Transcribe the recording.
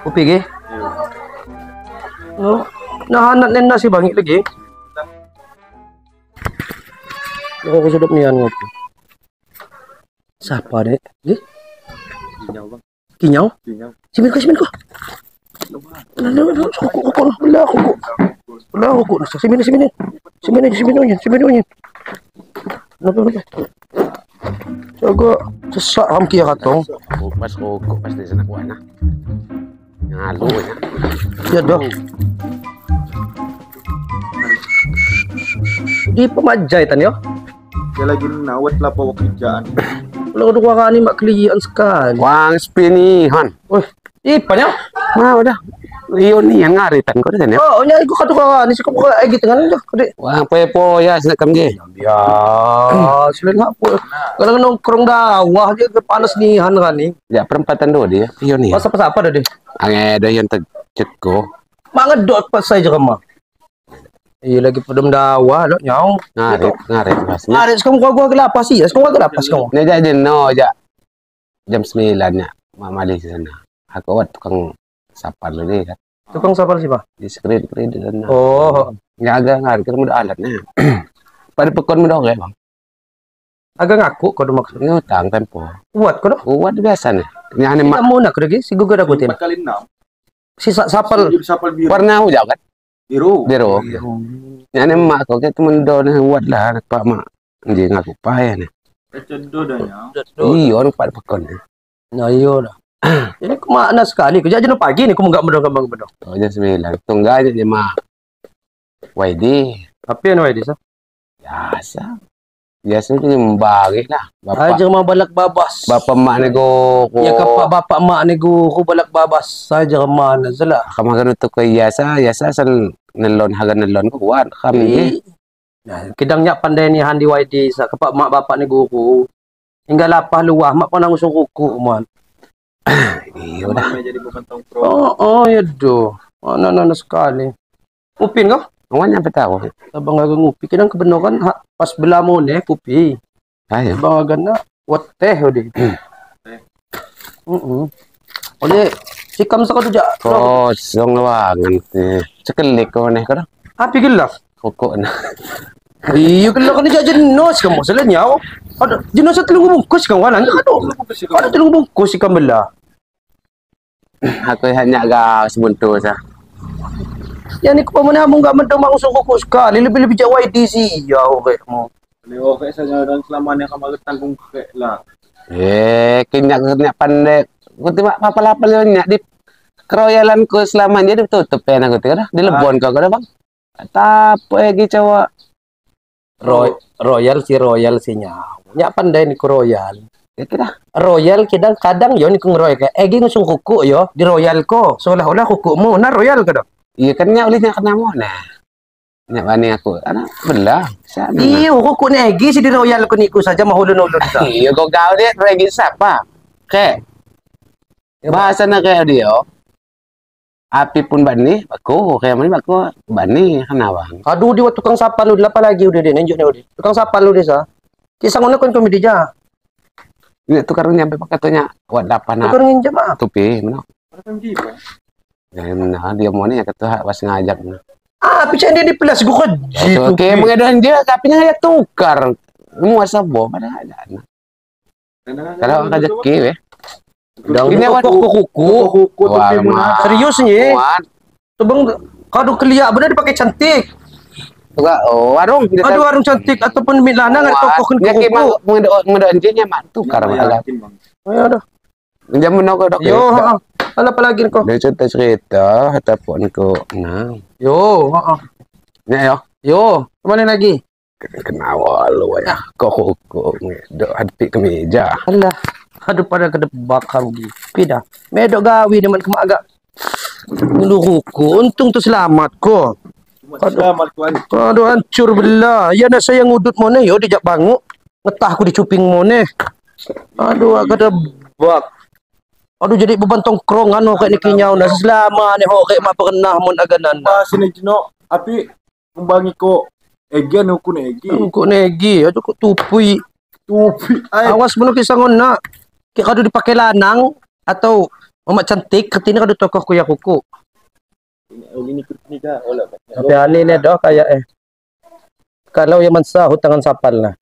Upi ge. No, nahanap na si Bangi lagi. Ako sedap niyan ngopi. Siapa dek? Ge? Kinyaw bang. Kinyaw? Kinyaw. Simin ko. Kuko. Wala kuko. Simin. Kenapa? Jaga sesak ham kia katong. Pas kuko pasti sana kuha na. Ngalo ya. Ya dah. Di pemajai tan yo. Dia lagi nawat lah bawa kerjaan. Kalau dua kali mak klien sekali. Wang spinihan. Wih, ipanya? Mau dah. Iyo ni yang ngaritan ko din ya. Oh, nya iku kadu ka ni sikap ko ay gitangan jo. Kadi. Wang pepo ya sina kamje. Ya, selain apa? Kalau nongkrong dakwah aja panas nihan kan ni. Ya perempatan do dia. Iyo ni. Pas apa dah deh? Ang ada yang terceko. Mangedot pas saja kamu. Iya lagi pedem dakwah lo nyau. Ngarit pasnya. Ngarit kamu gua gelapas sih. Kamu gua gelapas kamu. Ni jadi no ja. Jam 9 nya. Mamali di sana. Aku wat tukang sapar lu kan. Tukang sapar sih, Pak? Di screen di sana. Oh, Ngaga ngarit kan mudah alatnya. Pada pekon mudah oke, Bang. agak ngaku kau maksudnya. Ngutang tempo. Kuat kau. Kuat biasa nih. Nyane mak. Kamu nak lagi si gua dakutin. 4 kali 6. Si sapal. Sapal biru. Warna hujau kan? Biru. Biru. Nyane mak kau ke temen do nih kuat lah pak mak. Jadi ngaku payah nih. Cedo dah ya. Iya orang pada pekon. Nah iya dah. Jadi kemana sekali? Kerja jenuh pagi nih, aku nggak bedong. Oh jam 9. Tunggu aja dia mak. Waidi. Tapi yang Wadi sah? Biasa. Biasa itu membagi lah. Aja mau balak babas. Bapak mak nego. Ya kapak bapak mak nego ku balak babas saja kemana salah. Kamu kan untuk yasa san nelon hagan nelon kuat kami. Nah, kidangnya pandai ni handi Wadi sah kapak mak bapak nego ku. Hingga lapah luah mak pernah ngusung kuku man. Iya udah. Jadi bukan tongkrong. Oh ya doh. Mana sekali. Upin kau? Ngomongnya apa tahu? Abang agak ngupi kidang kebenaran pas belamu nih kupi. Ayo. Abang agak nak wat teh ode. Oleh sikam saka tuja. Kosong lawangan teh. Sekelik kau nih kan? Api gelap. Koko na. Iya gelap kan jajan nos kamu selenya. Ada jenos telung bungkus kamu kan? Ada telung bungkus sikam belah. Aku hanya agak sebuntu sah. Yang ni kepamana mo enggak mendong usung kuku sekali lebih-lebih jauh IDC ya oke mo. Leo kayak saya dan selamanya kamu tanggung kayak lah. Kenyak pandai. Kunti mak papal-papal nyak di keroyalan ku selamanya ditutup ya nak kunti di Lebon kau kada bang. Tapi lagi cowok. Royal si nyaw. Nyak pandai ni ku royal. Ya kita. Royal kadang yo ni ku ngeroy kayak egi ngusung kuku yo di royal ko. Seolah-olah kuku mo na royal kada. Iya kan nyak oleh nyak kena mo nah. Nyak bani aku. Anak belah. Iya kuku negi si di royal ko niku saja mahulun-ulun sa. Iya kau kau dia lagi siapa? Kayak bahasa nak kayak dia. Api pun bani, aku kayak mana aku bani kenapa? Aduh dia tukang sapal lu apa lagi udah dia nunjuk dia. Tukang sapal lu dia sa. Kisah ngono kon komedi ja. Ini tukar nyampe pakatnya buat dapan tukar nginjam apa? Tupi mana? Kan gitu. Jadi mana dia mau nih kata pas ngajak. Ah, pisan dia di plus gua kan. Oke, mengaduan dia tapi nya tukar. Mu asabo pada ada. Kalau rezeki weh. Ini awak kuku. Serius nih. Tuh bang, kado kelia benar dipakai cantik. Tuh, warung. Aduh warung cantik ataupun milana nggak tokohin kuku. Mendoan dia mak tukar malah. Ayo dah. Jam menoko dok. Yo, apa lagi kau? Dia cerita ataupun ko. Nah. Yo, Ya yo. Yo, kemana lagi? Kenapa lu ya? Kok do hati ke meja. Alah, aduh pada kedebak rugi. Pida. Medok gawi demen kemak agak. Nuruku, untung tu selamat ko. Aduh hancur belah. Ya nak saya ngudut mo ne yo dijak banguk. Ngetah aku dicuping mo ne. Aduh agak kedebak. Aduh jadi beban tongkrongan ho kayak ni kinyau na selama ni ho kayak mak pernah mon aganan. Sini jeno api membangi ko egen uku negi. Uku negi, aduh kok tupi. Tupi. Awas bener kisah ngon nak. Kayak kado dipakai lanang, Atau Mamat cantik ketina kada tokoh kuya kuku. Uli ni kuning ka. Wala ba? Tapi ani ni dah kayak Kalau yang mansa hutangan sapal lah.